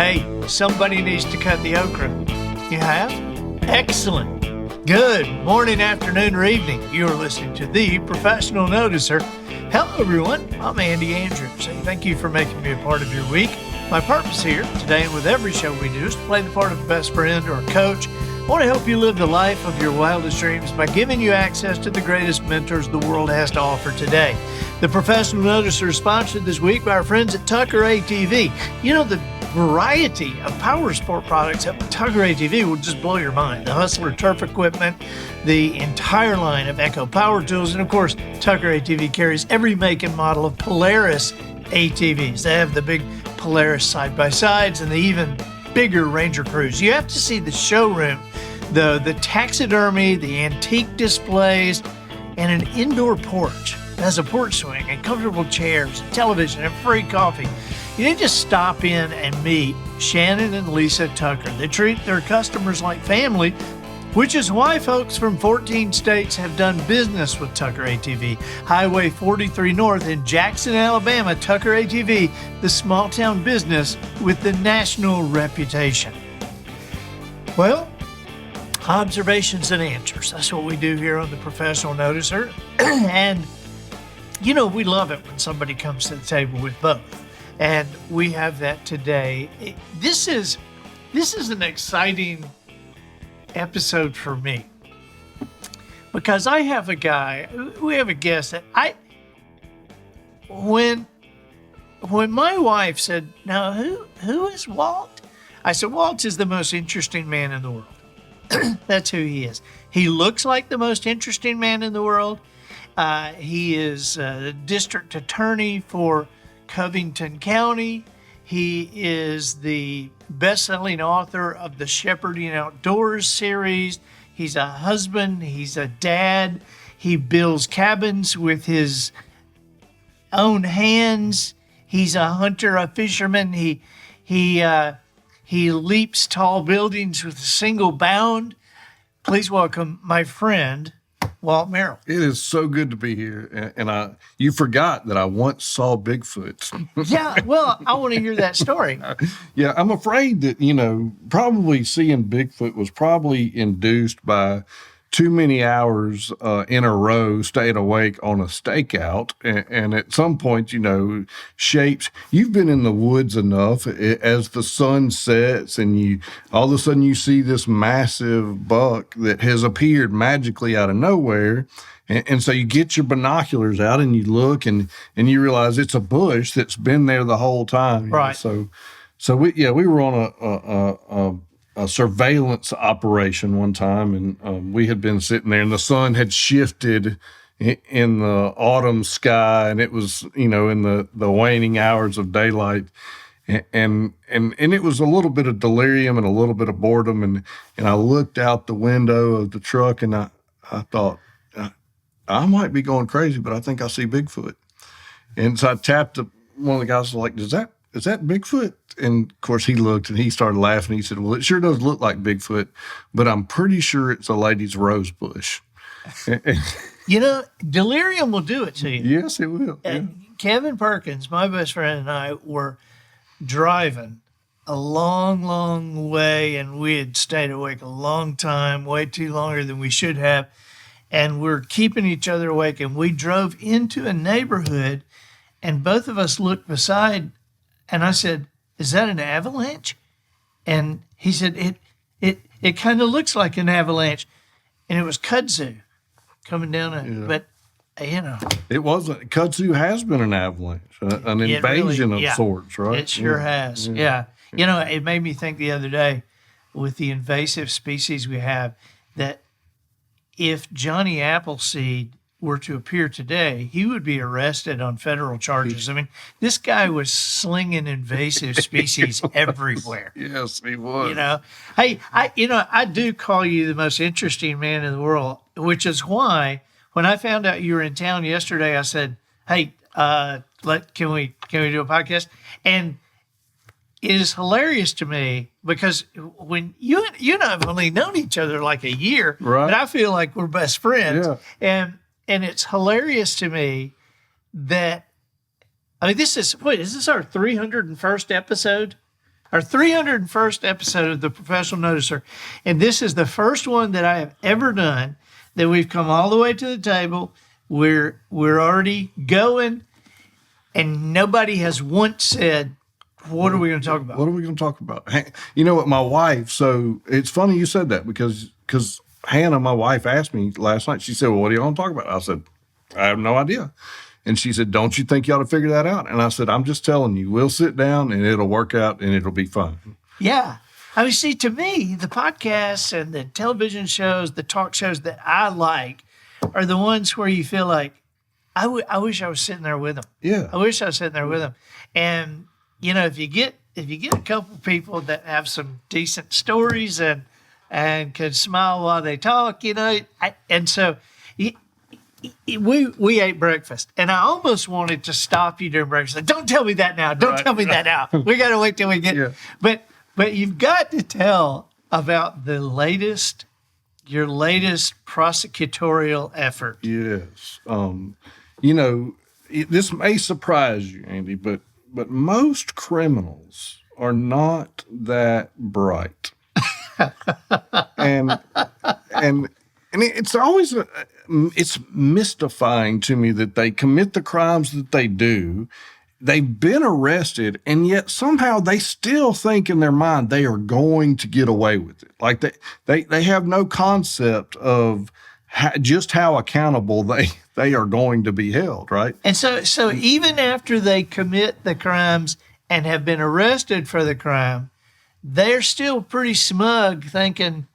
Hey, somebody needs to cut the okra. You have? Excellent. Good morning, afternoon, or evening. You are listening to The Professional Noticer. Hello, everyone. I'm Andy Andrews, and thank you for making me a part of your week. My purpose here today and with every show we do is to play the part of a best friend or a coach. I want to help you live the life of your wildest dreams by giving you access to the greatest mentors the world has to offer today. The Professional Noticer is sponsored this week by our friends at Tucker ATV. You know, the variety of power sport products at Tucker ATV will just blow your mind. The Hustler turf equipment, the entire line of Echo power tools, and of course, Tucker ATV carries every make and model of Polaris ATVs. They have the big Polaris side-by-sides and the even bigger Ranger Cruise. You have to see the showroom, the taxidermy, the antique displays, and an indoor porch. It has a porch swing and comfortable chairs, television, and free coffee. You need to stop in and meet Shannon and Lisa Tucker. They treat their customers like family, which is why folks from 14 states have done business with Tucker ATV. Highway 43 North in Jackson, Alabama, Tucker ATV, the small town business with the national reputation. Well, observations and answers. That's what we do here on the Professional Noticer. And, you know, we love it when somebody comes to the table with both. And we have that today. This is an exciting episode for me because I have a guy, we have a guest that when my wife said, now who is Walt? I said, Walt is the most interesting man in the world. That's who he is. He looks like the most interesting man in the world. He is the district attorney for Covington County. He is the best-selling author of the Shepherding Outdoors series. He's a husband. He's a dad. He builds cabins with his own hands. He's a hunter, a fisherman. He leaps tall buildings with a single bound. Please welcome my friend, Walt Merrell. It is so good to be here. And you forgot that I once saw Bigfoot. Yeah, well, I want to hear that story. Yeah, I'm afraid that, probably seeing Bigfoot was probably induced by too many hours in a row staying awake on a stakeout. And at some point, shapes. You've been in the woods enough as the sun sets and all of a sudden you see this massive buck that has appeared magically out of nowhere. And so you get your binoculars out and you look and you realize it's a bush that's been there the whole time. Right. So we were on a surveillance operation one time, and we had been sitting there, and the sun had shifted in the autumn sky, and it was, in the waning hours of daylight, and it was a little bit of delirium and a little bit of boredom, and I looked out the window of the truck, and I thought, I might be going crazy, but I think I see Bigfoot. And so I tapped one of the guys, like, is that Bigfoot? And of course he looked and he started laughing. He said, well, it sure does look like Bigfoot, but I'm pretty sure it's a lady's rose bush. Delirium will do it to you. Yes, it will. Yeah. Kevin Perkins, my best friend, and I were driving a long, long way, and we had stayed awake a long time, way too longer than we should have. And we're keeping each other awake. And we drove into a neighborhood, and both of us looked beside. And I said, is that an avalanche? And he said, it kind of looks like an avalanche. And it was kudzu coming down. But, It wasn't. Kudzu has been an avalanche, an invasion of sorts, right? It sure has, yeah. It made me think the other day with the invasive species we have that if Johnny Appleseed were to appear today, he would be arrested on federal charges. I mean, this guy was slinging invasive species everywhere. Yes, he was. Hey, I do call you the most interesting man in the world, which is why when I found out you were in town yesterday, I said, hey, can we do a podcast? And it is hilarious to me because when you and I have only known each other like a year, right, but I feel like we're best friends. Yeah. And it's hilarious to me that, is this our 301st episode? our 301st episode of the Professional Noticer. And this is the first one that I have ever done that we've come all the way to the table. We're already going, and nobody has once said, what are we going to talk about? What are we going to talk about? You know what, my wife, so it's funny you said that because Hannah, my wife, asked me last night. She said, well, what do you want to talk about? I said, I have no idea. And she said, don't you think you ought to figure that out? And I said, I'm just telling you, we'll sit down and it'll work out and it'll be fun. Yeah. I mean, see, to me, the podcasts and the television shows, the talk shows that I like are the ones where you feel like, I wish I was sitting there with them. Yeah. I wish I was sitting there with them. And, you know, if you get a couple people that have some decent stories and can smile while they talk, you know, we ate breakfast, and I almost wanted to stop you during breakfast. Like, don't tell me that now. Don't tell me that now. We got to wait till we get. Yeah. But you've got to tell about your latest prosecutorial effort. Yes. You know, this may surprise you, Andy, but most criminals are not that bright, and it's always it's mystifying to me that they commit the crimes that they do. They've been arrested, and yet somehow they still think in their mind they are going to get away with it. Like they have no concept of just how accountable they are going to be held, right? And so even after they commit the crimes and have been arrested for the crime, they're still pretty smug, thinking,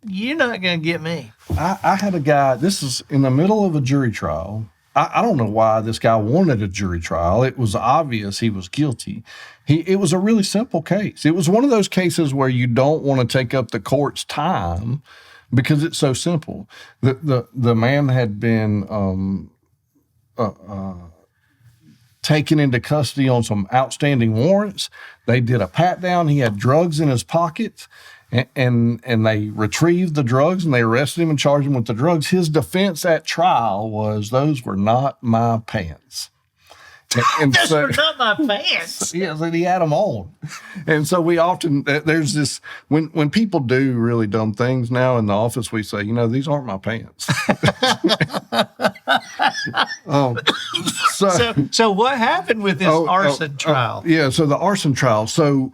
you're not going to get me. I had a guy, this is in the middle of a jury trial. I don't know why this guy wanted a jury trial. It was obvious he was guilty. It was a really simple case. It was one of those cases where you don't want to take up the court's time because it's so simple. The man had been taken into custody on some outstanding warrants. They did a pat down. He had drugs in his pockets. And they retrieved the drugs and they arrested him and charged him with the drugs. His defense at trial was, those were not my pants. And those were not my pants. Yes, and he had them on. And so we often, there's this, when people do really dumb things now in the office, we say, you know, these aren't my pants. So what happened with this arson trial? Yeah, so the arson trial. So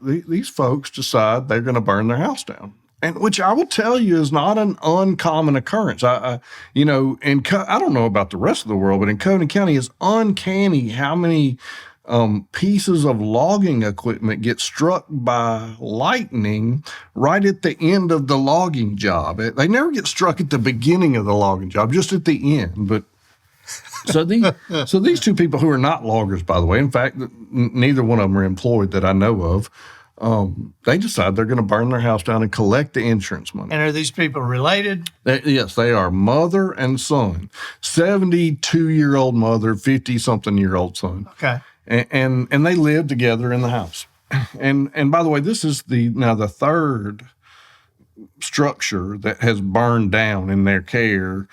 these folks decide they're going to burn their house down, and which I will tell you is not an uncommon occurrence. You know, I don't know about the rest of the world, but in Coney County, it's uncanny how many pieces of logging equipment get struck by lightning right at the end of the logging job. They never get struck at the beginning of the logging job, just at the end. But so these two people who are not loggers, by the way, in fact, neither one of them are employed that I know of. They decide they're going to burn their house down and collect the insurance money. And are these people related? Yes, they are mother and son. 72-year-old mother, 50-something-year-old son. Okay. And they live together in the house. And by the way, this is the third structure that has burned down in their care.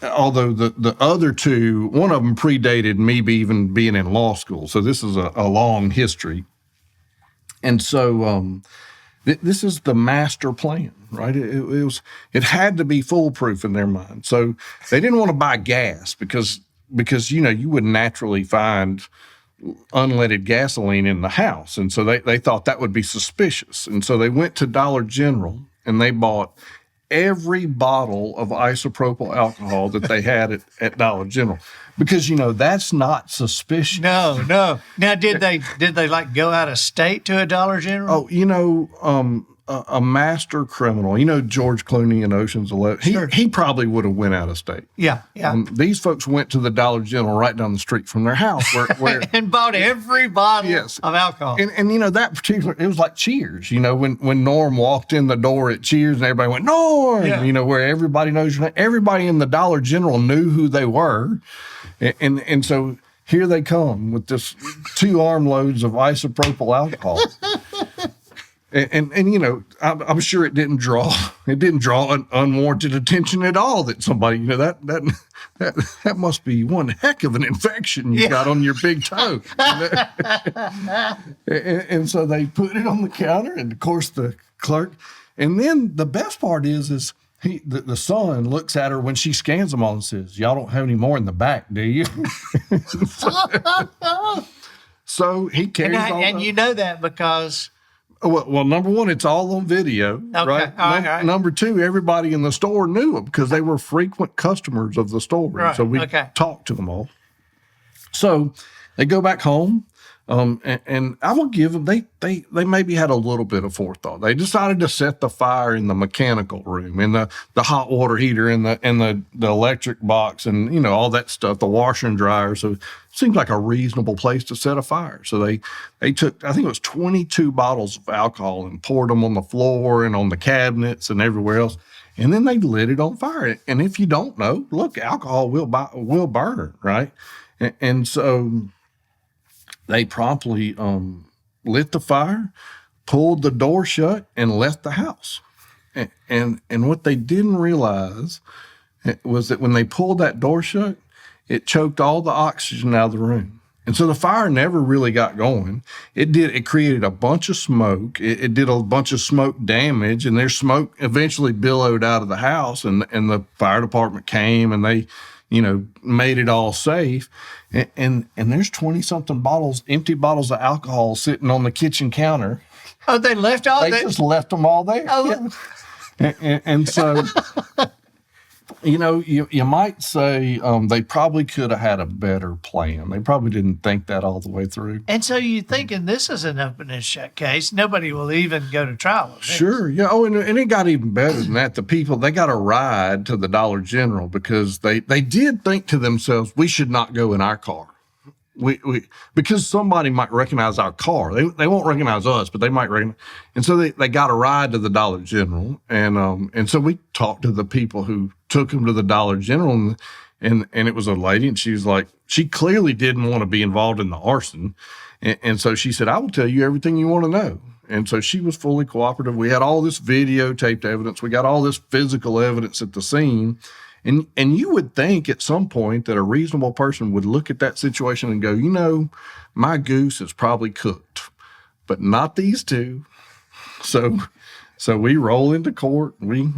Although the other two, one of them predated me even being in law school. So this is a long history. And so this is the master plan, right? It had to be foolproof in their mind. So they didn't want to buy gas because you know, you wouldn't naturally find unleaded gasoline in the house. And so they thought that would be suspicious. And so they went to Dollar General and they bought every bottle of isopropyl alcohol that they had at Dollar General, because, you know, that's not suspicious. No. Now, did they like go out of state to a Dollar General? Oh, you know, a master criminal, you know, George Clooney in Ocean's 11, Sure. he probably would have went out of state. Yeah. These folks went to the Dollar General right down the street from their house where and bought every bottle of alcohol. And you know, that particular, it was like Cheers, you know, when Norm walked in the door at Cheers and everybody went, Norm, you know, where everybody knows your name. Everybody in the Dollar General knew who they were. And so here they come with this 2 armloads of isopropyl alcohol. And you know, I'm sure it didn't draw an unwarranted attention at all that somebody, you know, that must be one heck of an infection you got on your big toe. And so they put it on the counter, and of course the clerk. And then the best part is the son looks at her when she scans them all and says, "Y'all don't have any more in the back, do you?" So he carries all and you know that because. Well, number one, it's all on video, right? All right. Number two, everybody in the store knew them because they were frequent customers of the store. Right. So we talked to them all. So they go back home, and I will give them, they maybe had a little bit of forethought. They decided to set the fire in the mechanical room, in the hot water heater, and the electric box, and, you know, all that stuff, the washer and dryer. So it seems like a reasonable place to set a fire. So they took, I think it was 22 bottles of alcohol and poured them on the floor and on the cabinets and everywhere else. And then they lit it on fire. And if you don't know, look, alcohol will burn, right? And so they promptly lit the fire, pulled the door shut, and left the house. And what they didn't realize was that when they pulled that door shut, it choked all the oxygen out of the room. And so the fire never really got going. It created a bunch of smoke. It did a bunch of smoke damage, and their smoke eventually billowed out of the house, and the fire department came, and they, you know, made it all safe. And there's 20-something bottles, empty bottles of alcohol sitting on the kitchen counter. Oh, they left all They just left them all there. Oh. Yeah. And so, you know, you might say they probably could have had a better plan. They probably didn't think that all the way through. And so you're thinking this is an open and shut case. Nobody will even go to trial with this. Sure. Yeah. Oh, and it got even better than that. The people, they got a ride to the Dollar General because they did think to themselves, we should not go in our car. Because somebody might recognize our car. They won't recognize us, but they might recognize. And so they got a ride to the Dollar General. And so we talked to the people who took them to the Dollar General, and it was a lady, and she was like, she clearly didn't want to be involved in the arson. And so she said, I will tell you everything you want to know. And so she was fully cooperative. We had all this videotaped evidence. We got all this physical evidence at the scene. And you would think at some point that a reasonable person would look at that situation and go, you know, my goose is probably cooked, but not these two. So we roll into court. We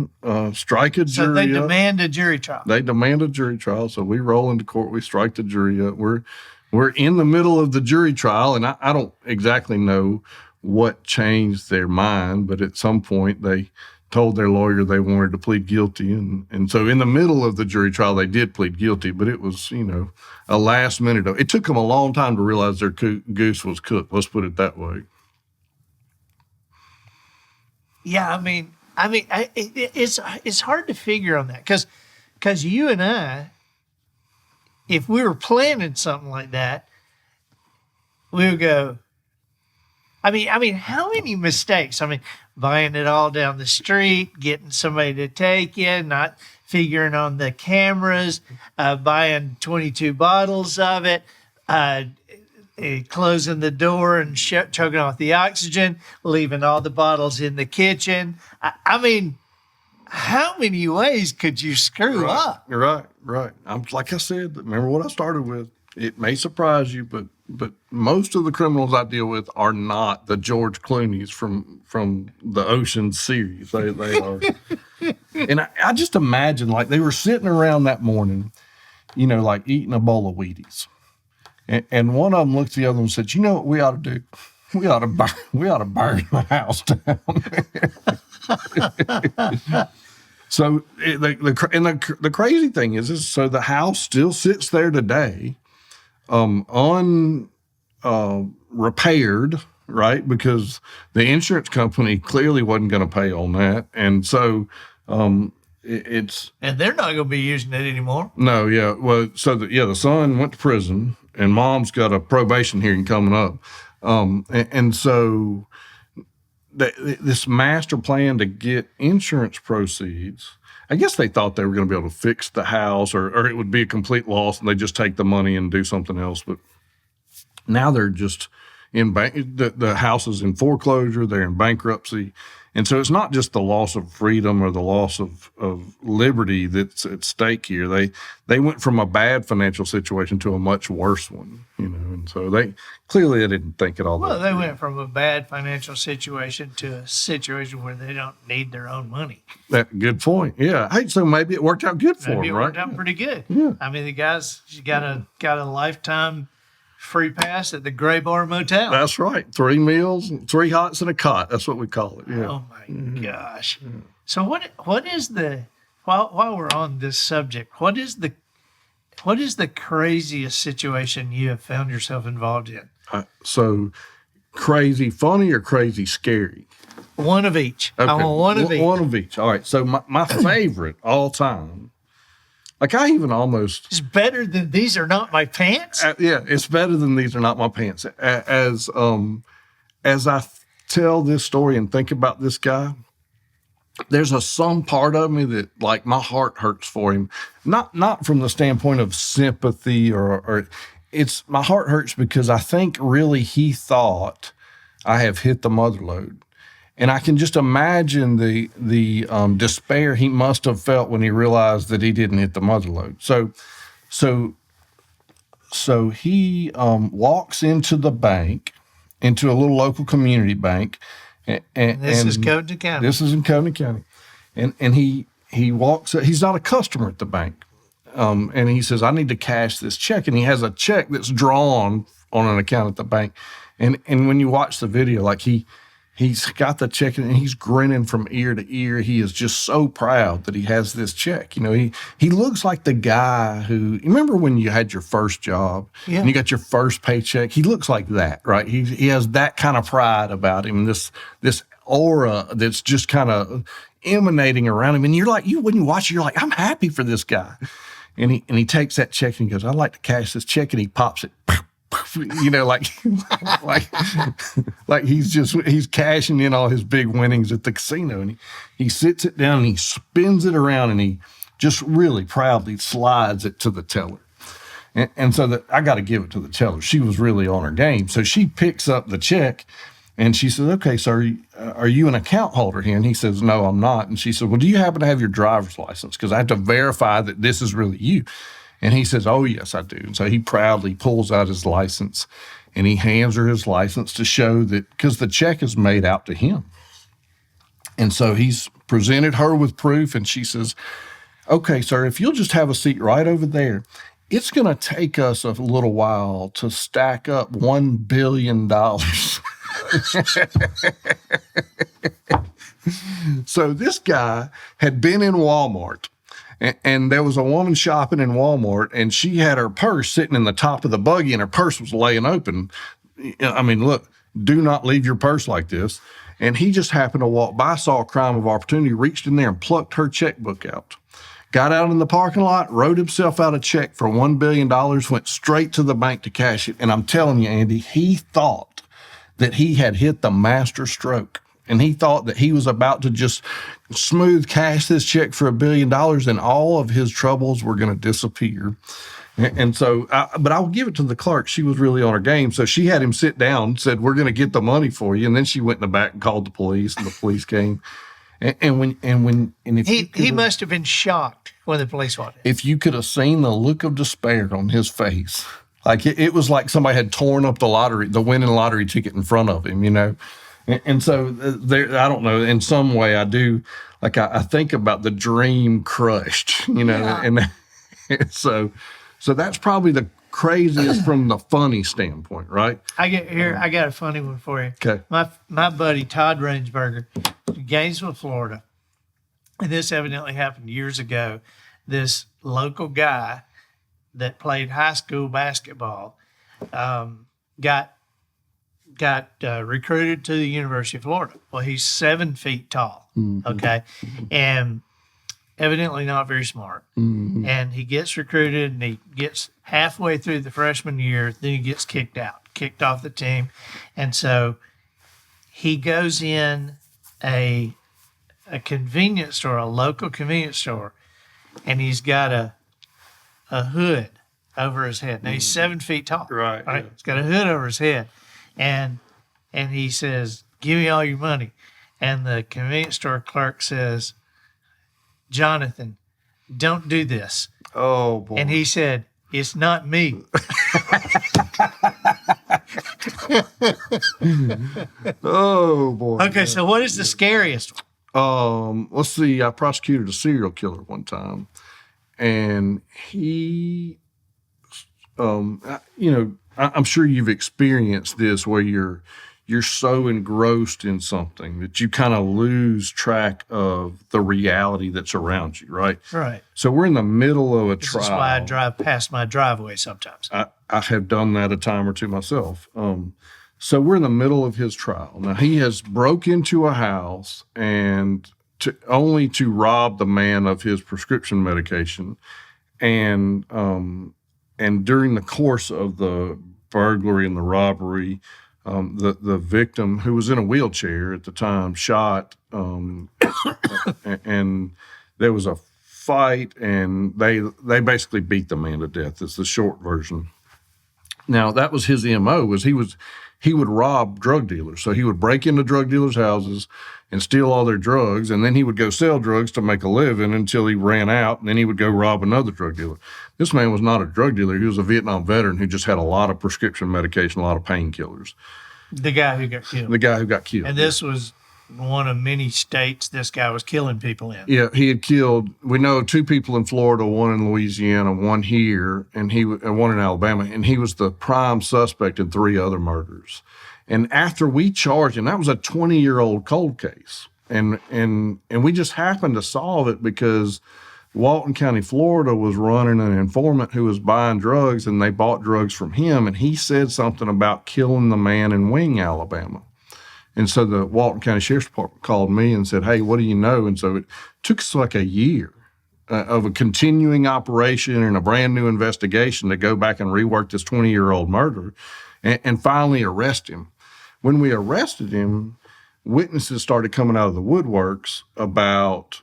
strike a jury. So they demand a jury trial. They demand a jury trial. So we roll into court. We strike the jury up. We're in the middle of the jury trial, and I don't exactly know what changed their mind, but at some point they told their lawyer they wanted to plead guilty. And so in the middle of the jury trial, they did plead guilty, but it was, you know, a last minute. It took them a long time to realize their goose was cooked. Let's put it that way. Yeah. I mean, it's hard to figure on that because you and I, if we were planning something like that, we would go, I mean, how many mistakes? I mean, buying it all down the street, getting somebody to take it, not figuring on the cameras, buying 22 bottles of it, closing the door and choking off the oxygen, leaving all the bottles in the kitchen. I mean, how many ways could you screw up? Right. Like I said, remember what I started with. It may surprise you, but most of the criminals I deal with are not the George Clooney's from the Ocean series. They are. And I just imagine, like, they were sitting around that morning, you know, like eating a bowl of Wheaties. And one of them looked at the other one and said, you know what we ought to do? We ought to burn the house down. So the crazy thing is so the house still sits there today, repaired, right? Because the insurance company clearly wasn't going to pay on that. And so, it's. And they're not going to be using it anymore. No. Yeah. Well, so the son went to prison and mom's got a probation hearing coming up. And so this master plan to get insurance proceeds, I guess they thought they were going to be able to fix the house or it would be a complete loss and they just take the money and do something else. But now they're just in the house is in foreclosure, they're in bankruptcy. And so it's not just the loss of freedom or the loss of liberty that's at stake here. They went from a bad financial situation to a much worse one, and so they didn't think it all. Well, they went from a bad financial situation to a situation where they don't need their own money. Good point. Yeah. Hey, so maybe it worked out good for them, right? Maybe it worked out pretty good. Yeah. I mean, the guys got a lifetime free pass at the Gray Bar Motel. That's right. 3 meals, 3 hots and a cot. That's what we call it. Yeah. Oh my gosh. Yeah. So what is the while we're on this subject, what is the craziest situation you have found yourself involved in? So crazy funny or crazy scary? One of each. Okay. I want one of each. One of each. All right. So my favorite all time. Like I even almost... It's better than These Are Not My Pants? Yeah, it's better than These Are Not My Pants. As I tell this story and think about this guy, there's some part of me that, like, my heart hurts for him. Not from the standpoint of sympathy or it's... My heart hurts because I think really he thought I have hit the mother lode. And I can just imagine the despair he must have felt when he realized that he didn't hit the mother lode. So he walks into the bank, into a little local community bank. And this is Cotton County. This is in Cotton County. And he walks, he's not a customer at the bank. And he says, I need to cash this check. And he has a check that's drawn on an account at the bank. And when you watch the video, like he's got the check and he's grinning from ear to ear. He is just so proud that he has this check. He looks like the guy who, you remember when you had your first job and you got your first paycheck? He looks like that, right? He has that kind of pride about him, this aura that's just kind of emanating around him. And you're like, when you watch it, you're like, I'm happy for this guy. And he takes that check and he goes, I'd like to cash this check, and he pops it. Like he's cashing in all his big winnings at the casino, and he sits it down and he spins it around and he just really proudly slides it to the teller. And so I got to give it to the teller. She was really on her game. So she picks up the check and she says, okay, sir, are you an account holder here? And he says, no, I'm not. And she said, well, do you happen to have your driver's license? Because I have to verify that this is really you. And he says, oh, yes, I do. And so he proudly pulls out his license and he hands her his license to show that, because the check is made out to him. And so he's presented her with proof, and she says, okay, sir, if you'll just have a seat right over there, it's going to take us a little while to stack up $1 billion. So this guy had been in Walmart. And there was a woman shopping in Walmart, and she had her purse sitting in the top of the buggy, and her purse was laying open. I mean, look, do not leave your purse like this. And he just happened to walk by, saw a crime of opportunity, reached in there and plucked her checkbook out. Got out in the parking lot, wrote himself out a check for $1 billion, went straight to the bank to cash it. And I'm telling you, Andy, he thought that he had hit the master stroke. And he thought that he was about to just smooth cash this check for $1 billion, and all of his troubles were going to disappear. And so, but I'll give it to the clerk. She was really on her game. So she had him sit down, said, we're going to get the money for you. And then she went in the back and called the police, and the police came. He must have been shocked when the police walked in. If you could have seen the look of despair on his face, like it was like somebody had torn up the winning lottery ticket in front of him, And so I don't know, in some way I do, like I think about the dream crushed, and so that's probably the craziest from the funny standpoint, right? I got a funny one for you. Okay. My buddy Todd Rainsberger, Gainesville, Florida, and this evidently happened years ago. This local guy that played high school basketball got recruited to the University of Florida. Well, he's 7 feet tall, okay, and evidently not very smart. Mm-hmm. And he gets recruited, and he gets halfway through the freshman year, then he gets kicked off the team. And so he goes in a convenience store, a local convenience store, and he's got a hood over his head. Now, he's 7 feet tall. Right. Yeah. He's got a hood over his head. and he says, "Give me all your money." And the convenience store clerk says, "Jonathan, don't do this." Oh, boy. And he said, "It's not me." Oh, boy. Okay, so what is the scariest one? Let's see. I prosecuted a serial killer one time, and he, I'm sure you've experienced this where you're so engrossed in something that you kind of lose track of the reality that's around you, right? Right. So we're in the middle of a trial. This is why I drive past my driveway sometimes. I have done that a time or two myself. So we're in the middle of his trial. Now, he has broke into a house and only to rob the man of his prescription medication. And during the course of the burglary and the robbery, the victim, who was in a wheelchair at the time, shot, and there was a fight, and they basically beat the man to death. It's the short version. Now, that was his MO, was he would rob drug dealers. So he would break into drug dealers' houses and steal all their drugs, and then he would go sell drugs to make a living until he ran out, and then he would go rob another drug dealer. This man was not a drug dealer. He was a Vietnam veteran who just had a lot of prescription medication, a lot of painkillers. The guy who got killed. The guy who got killed. And this was one of many states this guy was killing people in. Yeah, he had killed, we know, 2 people in Florida, 1 in Louisiana, 1 here, and 1 in Alabama, and he was the prime suspect in 3 other murders. And after we charged him, that was a 20-year-old cold case, and we just happened to solve it because Walton County, Florida was running an informant who was buying drugs, and they bought drugs from him, and he said something about killing the man in Wing, Alabama. And so the Walton County Sheriff's Department called me and said, "Hey, what do you know?" And so it took us like a year of a continuing operation and a brand new investigation to go back and rework this 20-year-old murder and finally arrest him. When we arrested him, witnesses started coming out of the woodworks about,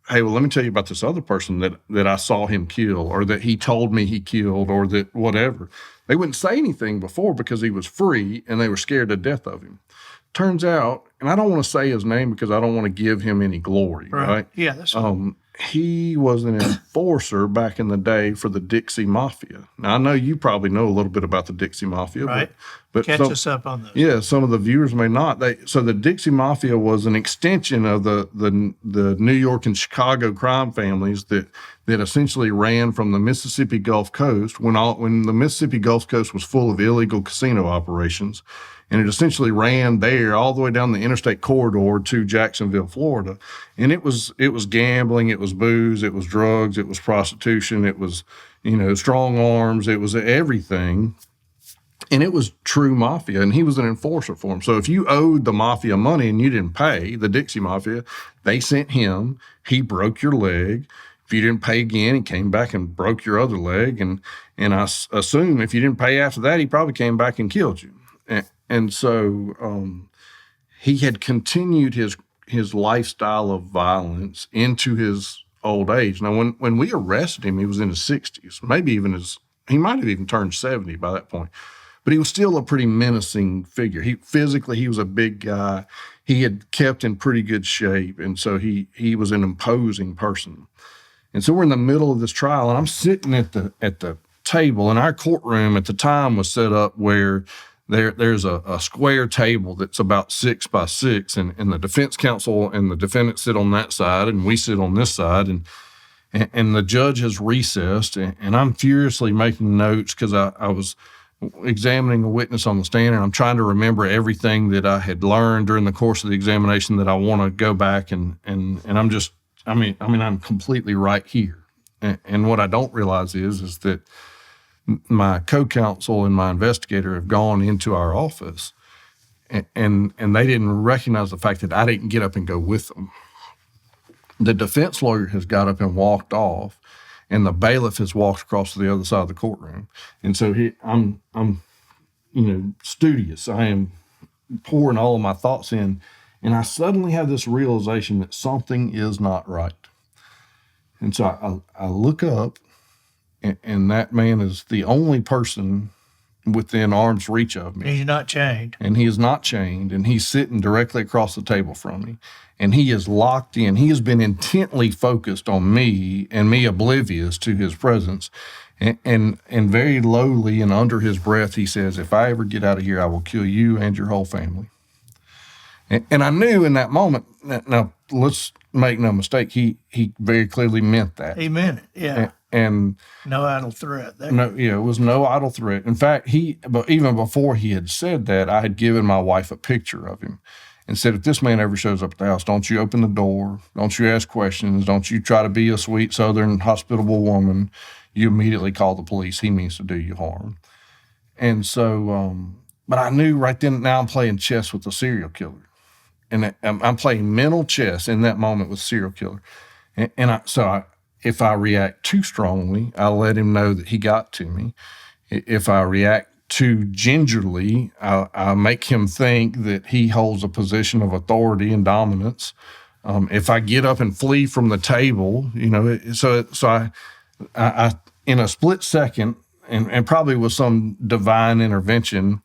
"Hey, well, let me tell you about this other person that I saw him kill, or that he told me he killed, or that whatever." They wouldn't say anything before because he was free and they were scared to death of him. Turns out, and I don't want to say his name because I don't want to give him any glory, right? Yeah, that's right. He was an enforcer back in the day for the Dixie Mafia. Now, I know you probably know a little bit about the Dixie Mafia. Right. But Catch us up on those. Yeah, some of the viewers may not. So the Dixie Mafia was an extension of the New York and Chicago crime families that essentially ran from the Mississippi Gulf Coast when the Mississippi Gulf Coast was full of illegal casino operations. And it essentially ran there all the way down the interstate corridor to Jacksonville, Florida. And it was gambling, it was booze, it was drugs, it was prostitution, it was, strong arms, it was everything. And it was true mafia, and he was an enforcer for him. So if you owed the mafia money and you didn't pay, the Dixie Mafia, they sent him, he broke your leg. If you didn't pay again, he came back and broke your other leg. And I assume if you didn't pay after that, he probably came back and killed you. And so he had continued his lifestyle of violence into his old age. Now, when we arrested him, he was in his 60s, maybe even he might have even turned 70 by that point. But he was still a pretty menacing figure. Physically, he was a big guy. He had kept in pretty good shape, and so he was an imposing person. And so we're in the middle of this trial, and I'm sitting at the table, and our courtroom at the time was set up where there's a square table that's about 6 by 6, and the defense counsel and the defendant sit on that side, and we sit on this side, and the judge has recessed, and I'm furiously making notes because I was examining a witness on the stand, and I'm trying to remember everything that I had learned during the course of the examination that I want to go back and I'm completely right here. And what I don't realize is that my co-counsel and my investigator have gone into our office and they didn't recognize the fact that I didn't get up and go with them. The defense lawyer has got up and walked off, and the bailiff has walked across to the other side of the courtroom. And so I'm studious. I am pouring all of my thoughts in, and I suddenly have this realization that something is not right. And so I look up, and that man is the only person within arm's reach of me. He's not chained. And he is not chained, and he's sitting directly across the table from me. And he is locked in. He has been intently focused on me and me oblivious to his presence. And very lowly and under his breath, he says, if I ever get out of here, I will kill you and your whole family. And I knew in that moment, now let's make no mistake, he very clearly meant that. He meant it, yeah. And no idle threat there. No, yeah, it was no idle threat. In fact, but even before he had said that, I had given my wife a picture of him and said, if this man ever shows up at the house, don't you open the door, don't you ask questions, don't you try to be a sweet Southern hospitable woman. You immediately call the police. He means to do you harm. And so, but I knew right then, now I'm playing chess with a serial killer. And I'm playing mental chess in that moment with serial killer. If I react too strongly, I'll let him know that he got to me. If I react too gingerly, I'll make him think that he holds a position of authority and dominance. If I get up and flee from the table, so I in a split second, and probably with some divine intervention,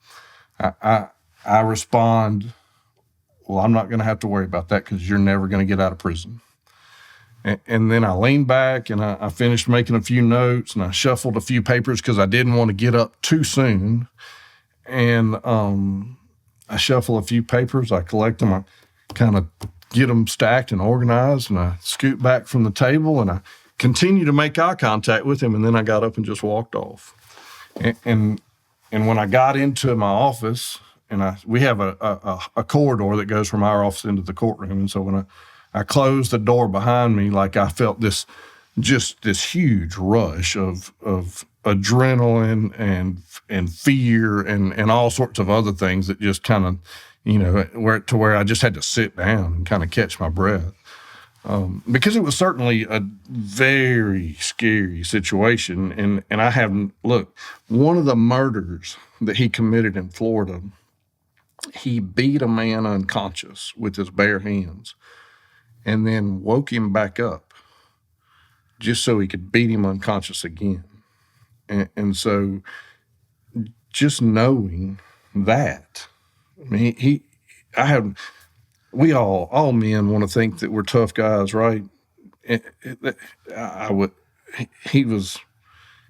I respond, well, I'm not going to have to worry about that because you're never going to get out of prison. And then I leaned back and I finished making a few notes and I shuffled a few papers because I didn't want to get up too soon. And I shuffle a few papers, I collect them, I kind of get them stacked and organized, and I scoot back from the table and I continue to make eye contact with him. And then I got up and just walked off. And when I got into my office, and we have a corridor that goes from our office into the courtroom. And so when I closed the door behind me, like I felt this huge rush of adrenaline and fear and all sorts of other things that just kind of, where I just had to sit down and kind of catch my breath. Because it was certainly a very scary situation. And one of the murders that he committed in Florida, he beat a man unconscious with his bare hands and then woke him back up just so he could beat him unconscious again. And so just knowing that, I mean, all men want to think that we're tough guys, right? He was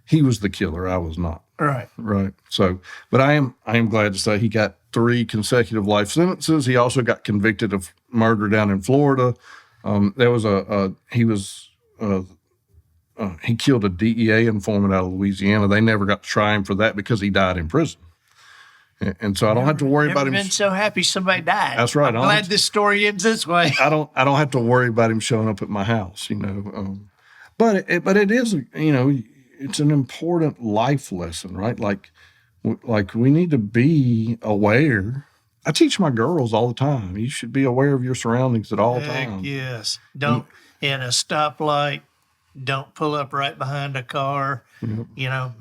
the killer. I was not. Right. So, but I am glad to say he got 3 consecutive life sentences. He also got convicted of murder down in Florida. He killed a DEA informant out of Louisiana. They never got to try him for that because he died in prison. And so I don't have to worry about him. I've been so happy somebody died. That's right. I'm glad this story ends this way. I don't have to worry about him showing up at my house, But it is, it's an important life lesson, right? Like we need to be aware. I teach my girls all the time. You should be aware of your surroundings at all times. Yes. Don't in a stoplight. Don't pull up right behind a car. Yep.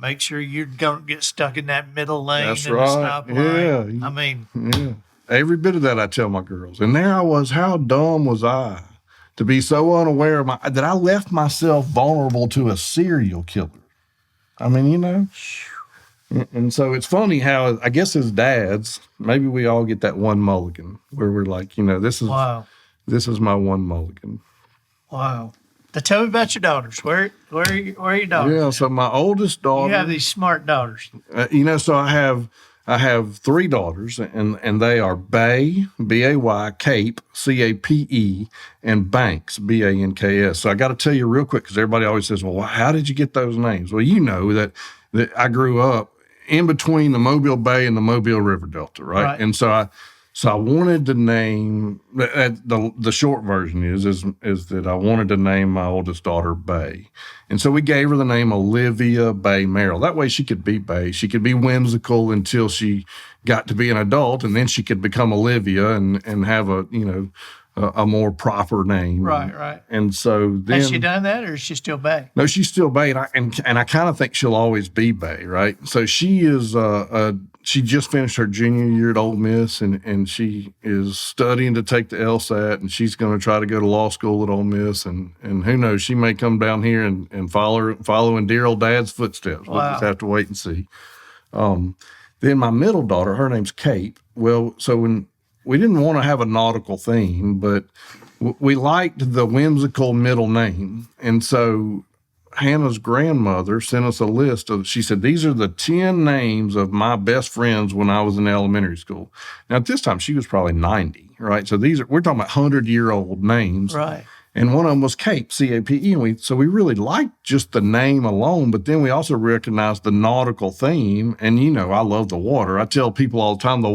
Make sure you don't get stuck in that middle lane. That's in right. the stoplight. Yeah. I mean, yeah. Every bit of that I tell my girls. And there I was. How dumb was I to be so unaware of that I left myself vulnerable to a serial killer? I mean, And so it's funny how, I guess as dads, maybe we all get that one mulligan where we're like, this is my one mulligan. Wow. Now tell me about your daughters. Where are your daughters? Yeah, so my oldest daughter. You have these smart daughters. So I have 3 daughters, and they are Bay, B-A-Y, Cape, C-A-P-E, and Banks, B-A-N-K-S. So I got to tell you real quick, because everybody always says, well, how did you get those names? Well, that I grew up in between the Mobile Bay and the Mobile River Delta, right? And so I wanted to name, the short version is that I wanted to name my oldest daughter Bay. And so we gave her the name Olivia Bay Merrell. That way she could be Bay. She could be whimsical until she got to be an adult, and then she could become Olivia and have a more proper name. Right. And so then. Has she done that, or is she still Bay? No, she's still Bay, and I kind of think she'll always be Bay, right? So she is she just finished her junior year at Ole Miss, and she is studying to take the LSAT, and she's going to try to go to law school at Ole Miss, and who knows, she may come down here and follow in dear old Dad's footsteps. Wow. We'll just have to wait and see. Then my middle daughter, her name's Kate. Well, so when we didn't want to have a nautical theme, but we liked the whimsical middle name. And so Hannah's grandmother sent us a list she said, these are the 10 names of my best friends when I was in elementary school. Now, at this time, she was probably 90, right? So we're talking about 100-year-old names. Right. And one of them was Cape, C-A-P-E. And so we really liked just the name alone, but then we also recognized the nautical theme. And, I love the water. I tell people all the time,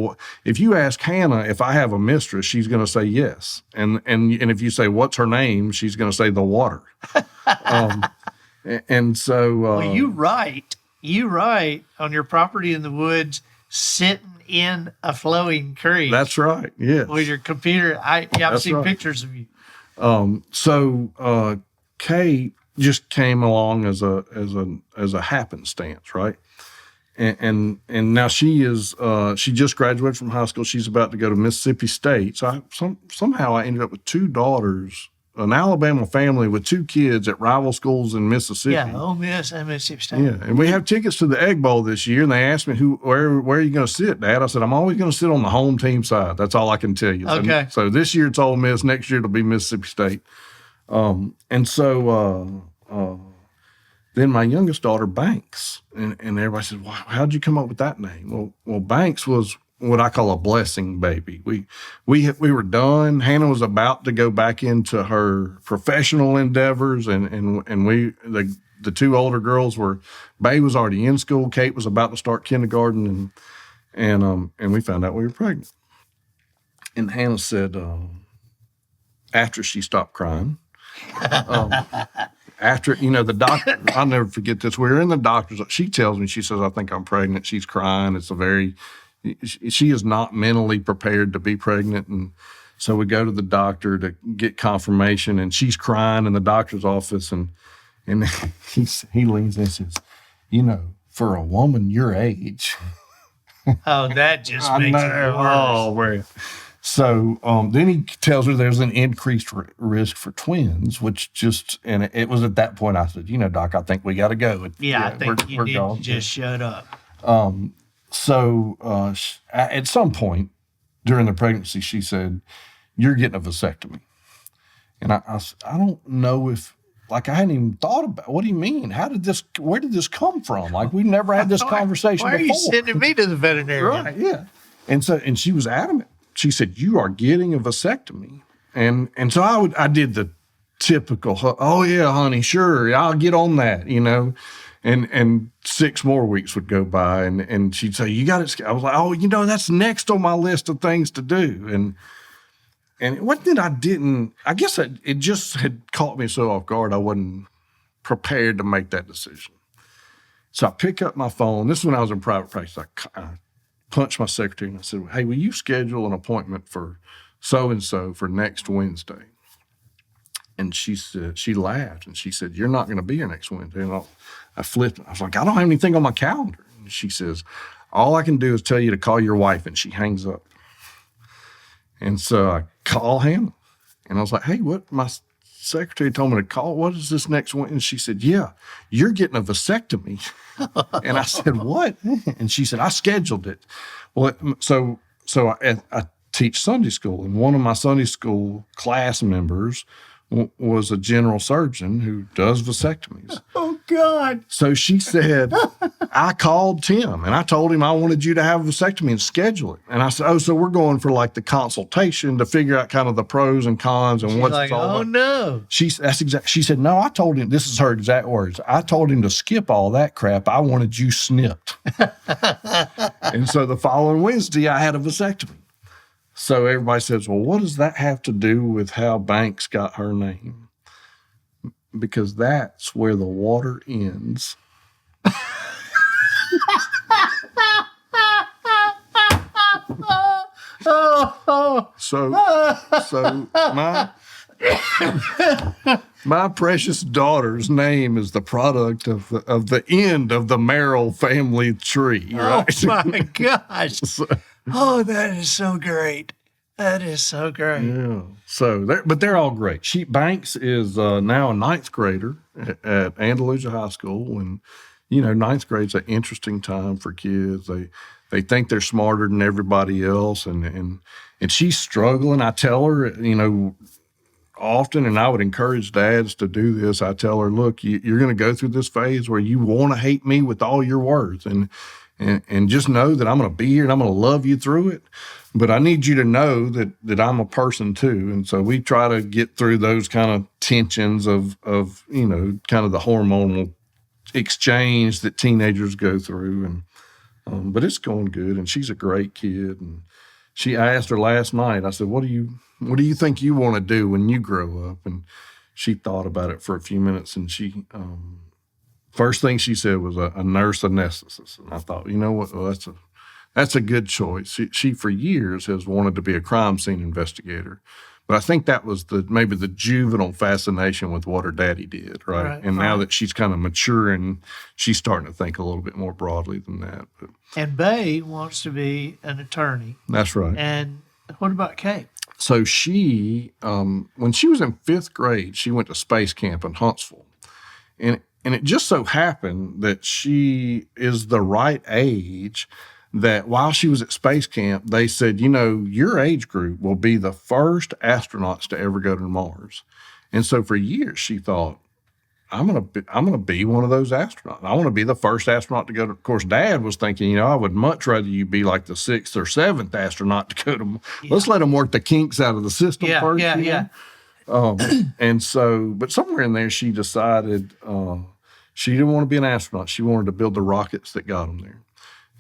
if you ask Hannah if I have a mistress, she's going to say yes. And if you say, what's her name? She's going to say the water. And so... well, you write on your property in the woods, sitting in a flowing creek. That's right, yes. With your computer. I've seen pictures of you. So Kate just came along as a happenstance, right? And now she just graduated from high school. She's about to go to Mississippi State. So somehow I ended up with 2 daughters, an Alabama family with 2 kids at rival schools in Mississippi. Yeah, Ole Miss and Mississippi State. Yeah, and we have tickets to the Egg Bowl this year, and they asked me where are you going to sit, Dad? I said, I'm always going to sit on the home team side. That's all I can tell you. Okay. So this year it's Ole Miss. Next year it'll be Mississippi State. And so then my youngest daughter, Banks, and everybody said, well, how'd you come up with that name? Well, Banks was what I call a blessing baby. We were done. Hannah was about to go back into her professional endeavors, and we the 2 older girls Bae was already in school. Kate was about to start kindergarten, and we found out we were pregnant. And Hannah said, after she stopped crying, after, the doctor, I'll never forget this. We were in the doctor's. She tells me, she says, I think I'm pregnant. She's crying. She is not mentally prepared to be pregnant. And so we go to the doctor to get confirmation, and she's crying in the doctor's office. And he leans and says, for a woman your age. Oh, that just makes it worse. Oh, man. So then he tells her there's an increased risk for twins, and it was at that point I said, Doc, I think we got to go. I think you need to just shut up. So at some point during the pregnancy, she said, you're getting a vasectomy. And I don't know if, I hadn't even thought about, what do you mean? Where did this come from? We never had this conversation before. Why are you sending me to the veterinarian? Right, yeah. And she was adamant. She said, you are getting a vasectomy. And so I did the typical, oh yeah, honey, sure, I'll get on that, And 6 more weeks would go by, and she'd say, you got it. I was like, oh, that's next on my list of things to do. And what did I didn't, I guess it just had caught me so off guard, I wasn't prepared to make that decision. So I pick up my phone. This is when I was in private practice. I punched my secretary and I said, hey, will you schedule an appointment for so-and-so for next Wednesday? And she laughed, and she said, you're not going to be here next Wednesday. And I flipped. I was like, I don't have anything on my calendar. And she says, all I can do is tell you to call your wife. And she hangs up. And so I call Hannah. And I was like, hey, what? My secretary told me to call. What is this next one? And she said, yeah, you're getting a vasectomy. And I said, what? And she said, I scheduled it. Well, so I teach Sunday school. And one of my Sunday school class members was a general surgeon who does vasectomies. Oh, God. So she said, I called Tim and I told him I wanted you to have a vasectomy and schedule it. And I said, oh, so we're going for the consultation to figure out kind of the pros and cons and She's what's like, all oh, about. no. She said, no, I told him, this is her exact words. I told him to skip all that crap. I wanted you snipped. And so the following Wednesday, I had a vasectomy. So everybody says, well, what does that have to do with how Banks got her name? Because that's where the water ends. So my precious daughter's name is the product of the end of the Merrell family tree, right? Oh, my gosh. Oh, that is so great. That is so great. Yeah. So, they're all great. Banks is now a 9th grader at Andalusia High School, and ninth grade's an interesting time for kids. They think they're smarter than everybody else, and she's struggling. I tell her, often, and I would encourage dads to do this. I tell her, look, you're going to go through this phase where you want to hate me with all your words, and just know that I'm going to be here and I'm going to love you through it. But I need you to know that I'm a person too. And so we try to get through those kind of tensions of kind of the hormonal exchange that teenagers go through. And but it's going good, and she's a great kid. And I asked her last night, I said, what do you think you want to do when you grow up? And she thought about it for a few minutes, and she first thing she said was a nurse anesthetist. And I thought, you know what, well, that's a good choice. She for years has wanted to be a crime scene investigator. But I think that was maybe the juvenile fascination with what her daddy did, right? And now that she's kind of maturing, she's starting to think a little bit more broadly than that. But, and Bay wants to be an attorney. That's right. And what about Kate? So she, when she was in 5th grade, she went to space camp in Huntsville. And it just so happened that she is the right age that while she was at space camp, they said, your age group will be the first astronauts to ever go to Mars. And so for years she thought, I'm gonna be one of those astronauts. I want to be the first astronaut to go to. Of course, Dad was thinking, I would much rather you be like the 6th or 7th astronaut to go to. Yeah. Let's let them work the kinks out of the system first. Yeah. And so, but somewhere in there, she decided she didn't want to be an astronaut. She wanted to build the rockets that got them there.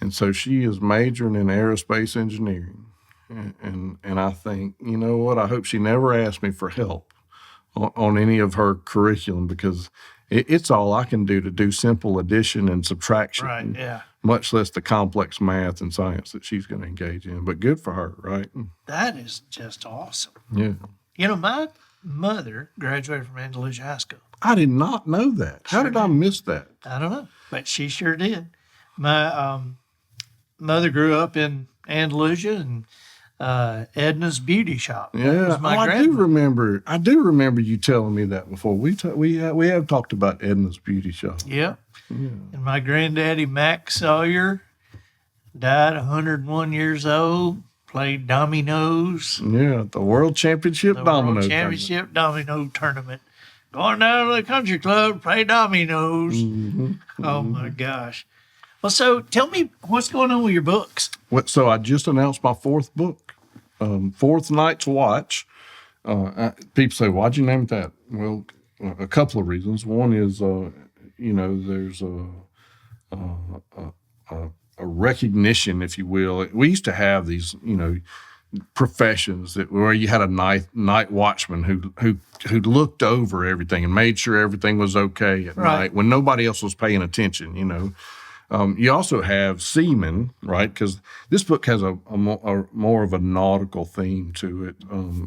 And so she is majoring in aerospace engineering. And I think, you know what? I hope she never asked me for help on any of her curriculum, because it's all I can do to do simple addition and subtraction. Right, yeah. Much less the complex math and science that she's going to engage in. But good for her, right? That is just awesome. Yeah. My mother graduated from Andalusia High School. I did not know that. How did I miss that? I don't know, but she sure did. My mother grew up in Andalusia and Edna's Beauty Shop. Yeah, I do remember you telling me that before. We have talked about Edna's Beauty Shop. Yeah. And my granddaddy Mac Sawyer died 101 years old. Played dominoes. Yeah, the World Championship Domino Tournament. Going down to the country club, play dominoes. Mm-hmm. Oh my gosh. Well, so tell me what's going on with your books. So I just announced my 4th book, Fourth Night's Watch. People say, why'd you name it that? Well, a couple of reasons. One is, there's a recognition, if you will. We used to have these, professions where you had a night watchman who looked over everything and made sure everything was okay at night when nobody else was paying attention. You also have seamen, right? Because this book has a more of a nautical theme to it.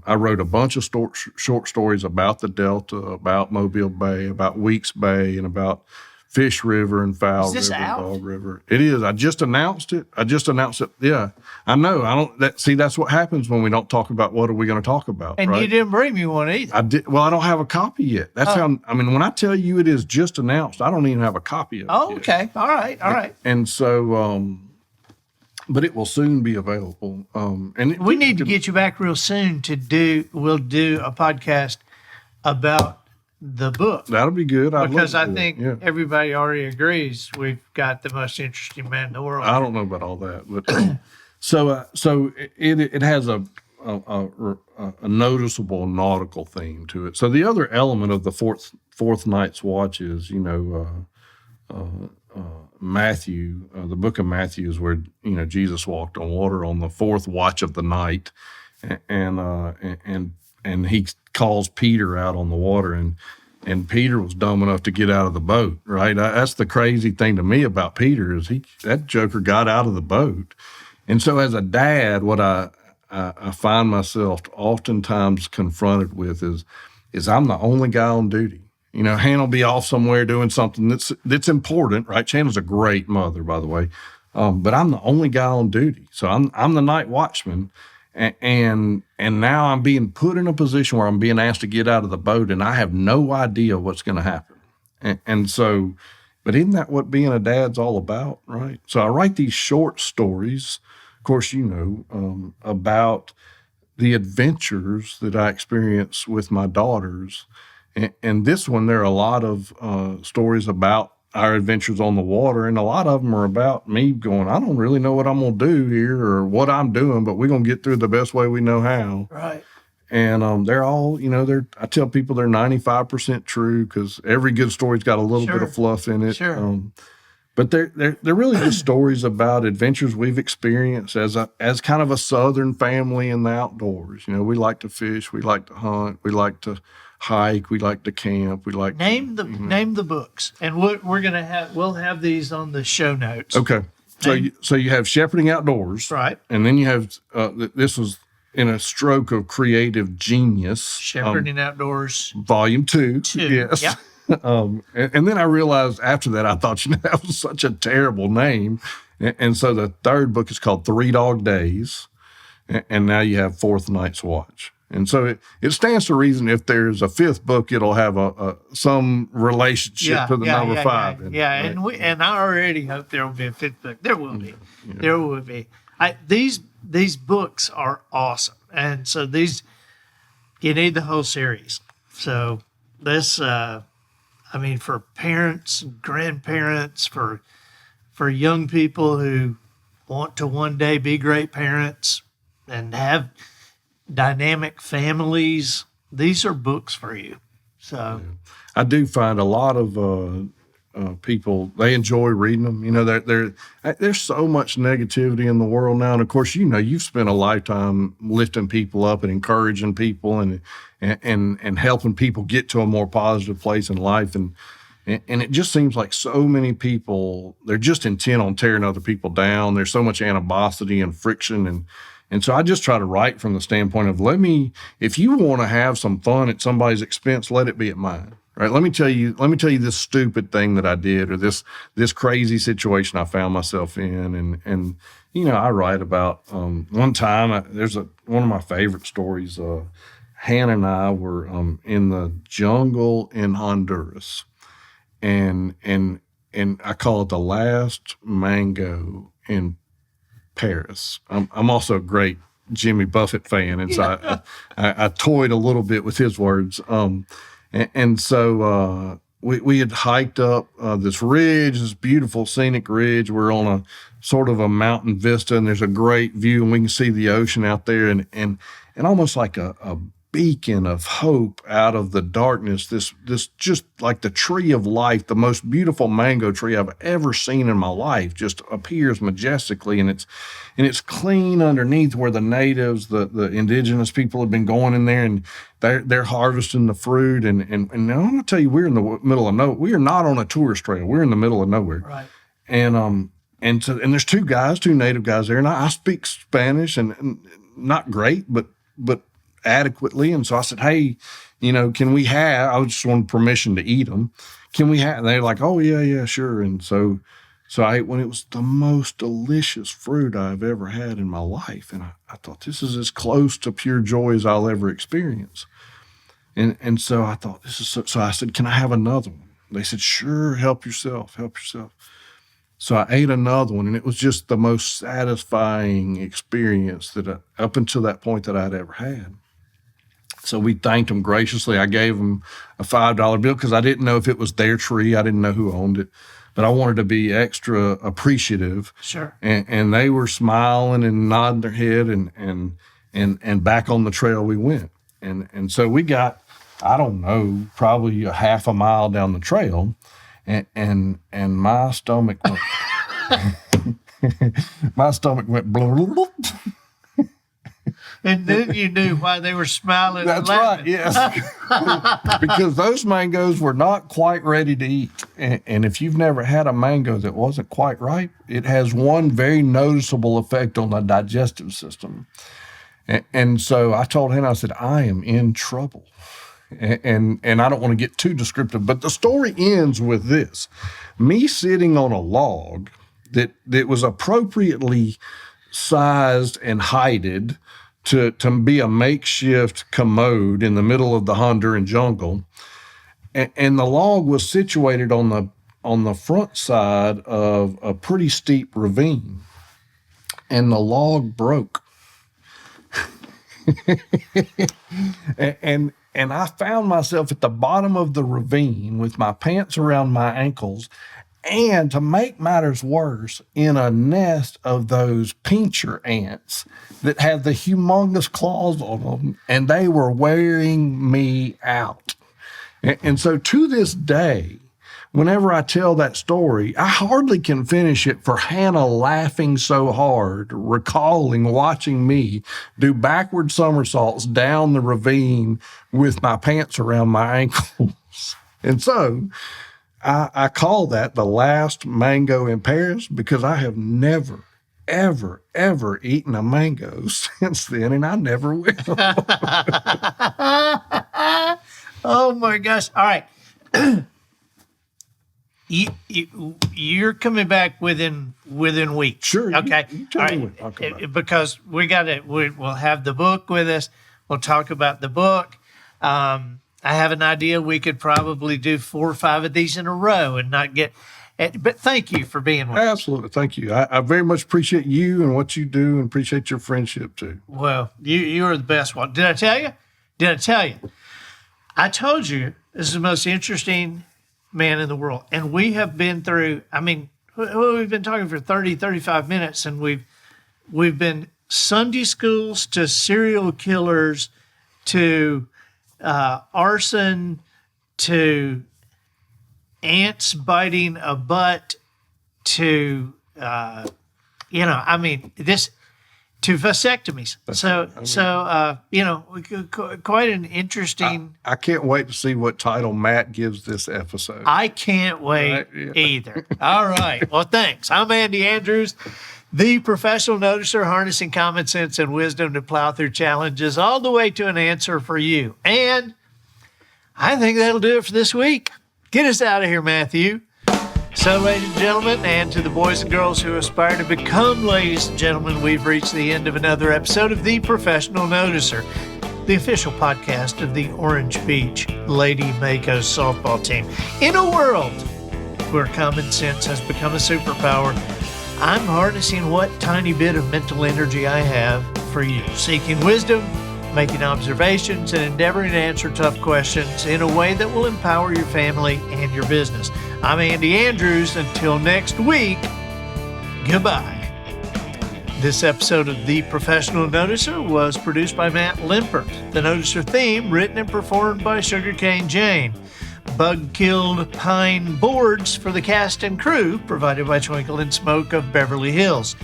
I wrote a bunch of short stories about the Delta, about Mobile Bay, about Weeks Bay, and about Fish River and Fowl River and Dog River. It is. I just announced it. Yeah, I know. That's what happens when we don't talk about what are we going to talk about. And you didn't bring me one either. I did. Well, I don't have a copy yet. That's how. When I tell you it is just announced, I don't even have a copy of it. Oh, okay. All right. And so, but it will soon be available. And we need to get you back real soon we'll do a podcast about the book. That'll be good. Because I think everybody already agrees we've got the most interesting man in the world. I don't know about all that, but so it has a noticeable nautical theme to it. So the other element of the fourth night's watch is, Matthew, the book of Matthew is where, Jesus walked on water on the 4th watch of the night, and he calls Peter out on the water, and Peter was dumb enough to get out of the boat, right? That's the crazy thing to me about Peter is that joker got out of the boat. And so as a dad, what I find myself oftentimes confronted with is I'm the only guy on duty. Han will be off somewhere doing something that's important, right? Shannon's a great mother, by the way, but I'm the only guy on duty. So I'm the night watchman. And now I'm being put in a position where I'm being asked to get out of the boat, and I have no idea what's going to happen. And so But isn't that what being a dad's all about, right? So I write these short stories, of course, about the adventures that I experience with my daughters. And this one, there are a lot of stories about our adventures on the water, and a lot of them are about me going, I don't really know what I'm going to do here or what I'm doing, but we're going to get through the best way we know how. Right. And they're all, I tell people they're 95% true because every good story's got a little bit of fluff in it. Sure. But they're really just stories about adventures we've experienced as kind of a Southern family in the outdoors. We like to fish, we like to hunt, we like to hike, we like to camp, we like name the books, and we'll have these on the show notes. Okay, so you have Shepherding Outdoors, right, and then you have this was in a stroke of creative genius, Shepherding Outdoors, Volume 2. Yes. Yeah. And then I realized after that, I thought, that was such a terrible name. And so the third book is called 3 Dog Days. And now you have Fourth Night's Watch. And so it stands to reason if there's a fifth book, it'll have some relationship to the number 5. Yeah. Right? And I already hope there will be a fifth book. There will be. Yeah. There will be. These books are awesome. And so you need the whole series. So this, for parents, grandparents, for young people who want to one day be great parents and have dynamic families, these are books for you. So I do find a lot of people, they enjoy reading them. There's so much negativity in the world now. And of course, you've spent a lifetime lifting people up and encouraging people and helping people get to a more positive place in life. And it just seems like so many people, they're just intent on tearing other people down. There's so much animosity and friction. And so I just try to write from the standpoint of if you want to have some fun at somebody's expense, let it be at mine. Right. Let me tell you this stupid thing that I did or this crazy situation I found myself in. And I write about one time, there's one of my favorite stories. Hannah and I were in the jungle in Honduras. And I call it the last mango in Paris. I'm also a great Jimmy Buffett fan. And so I toyed a little bit with his words. And so we had hiked up this ridge, this beautiful scenic ridge. We're on a sort of a mountain vista, and there's a great view, and we can see the ocean out there, and almost like a beacon of hope out of the darkness. This just like the tree of life, the most beautiful mango tree I've ever seen in my life, just appears majestically, and it's clean underneath where the natives, the indigenous people have been going in there and they're harvesting the fruit. And I'm going to tell you, we're in the middle of nowhere. We are not on a tourist trail. We're in the middle of nowhere. Right. And there's two native guys there, and I speak Spanish and not great, but adequately. And so I said, hey, can we have, I just wanted permission to eat them. Can we have, and they're like, oh yeah, sure. And so I ate one. It was the most delicious fruit I've ever had in my life. And I thought, this is as close to pure joy as I'll ever experience. And so I thought, this is so I said, can I have another one? They said, sure, help yourself. So I ate another one, and it was just the most satisfying experience that up until that point that I'd ever had. So we thanked them graciously. I gave them a $5 bill because I didn't know if it was their tree. I didn't know who owned it, but I wanted to be extra appreciative. Sure. And they were smiling and nodding their head, and back on the trail we went. And so we got, I don't know, probably a half a mile down the trail, and my stomach went blah. And then you knew why they were smiling. That's and laughing. right, yes. Because those mangoes were not quite ready to eat. And if you've never had a mango that wasn't quite ripe, it has one very noticeable effect on the digestive system. And so I told Hannah, I said, I am in trouble. And I don't want to get too descriptive, but the story ends with this. Me sitting on a log that was appropriately sized and heighted to be a makeshift commode in the middle of the Honduran jungle. And the log was situated on on the front side of a pretty steep ravine, and the log broke. and I found myself at the bottom of the ravine with my pants around my ankles, and to make matters worse, in a nest of those pincher ants that have the humongous claws on them, and they were wearing me out. And so to this day, whenever I tell that story, I hardly can finish it for Hannah laughing so hard, recalling watching me do backward somersaults down the ravine with my pants around my ankles. And so I call that the last mango in Paris, because I have never, ever, ever eaten a mango since then, and I never will. Oh my gosh. All right. You're coming back within weeks. Sure. Okay. You tell me when. I'll come back. Because we'll have the book with us. We'll talk about the book. I have an idea we could probably do 4 or 5 of these in a row and not get. But thank you for being with us. Absolutely. Thank you. I very much appreciate you and what you do, and appreciate your friendship too. Well, you are the best one. Did I tell you? I told you this is the most interesting man in the world. And we have been through, we've been talking for 30, 35 minutes, and we've been Sunday schools to serial killers to arson to ants biting a butt to, this to vasectomies. Quite an interesting. I can't wait to see what title Matt gives this episode. I can't wait either. All right. Well, thanks. I'm Andy Andrews, the professional noticer, harnessing common sense and wisdom to plow through challenges all the way to an answer for you. And I think that'll do it for this week. Get us out of here, Matthew. So, ladies and gentlemen, and to the boys and girls who aspire to become ladies and gentlemen, we've reached the end of another episode of The Professional Noticer, the official podcast of the Orange Beach Lady Mako softball team. In a world where common sense has become a superpower, I'm harnessing what tiny bit of mental energy I have for you, seeking wisdom, making observations, and endeavoring to answer tough questions in a way that will empower your family and your business. I'm Andy Andrews. Until next week, goodbye. This episode of The Professional Noticer was produced by Matt Limpert. The Noticer theme written and performed by Sugarcane Jane. Bug-killed pine boards for the cast and crew provided by Twinkle and Smoke of Beverly Hills.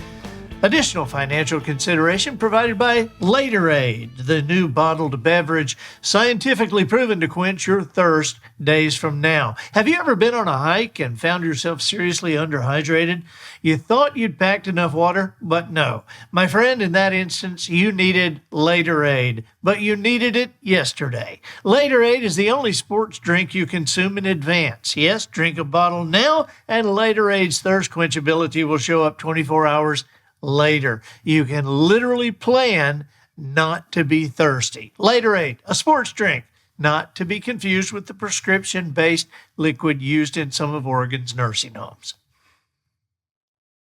Additional financial consideration provided by Laterade, the new bottled beverage scientifically proven to quench your thirst days from now. Have you ever been on a hike and found yourself seriously underhydrated? You thought you'd packed enough water, but no. My friend, in that instance, you needed Laterade, but you needed it yesterday. Laterade is the only sports drink you consume in advance. Yes, drink a bottle now, and Laterade's thirst quenchability will show up 24 hours later. You can literally plan not to be thirsty. Laterade, a sports drink, not to be confused with the prescription-based liquid used in some of Oregon's nursing homes.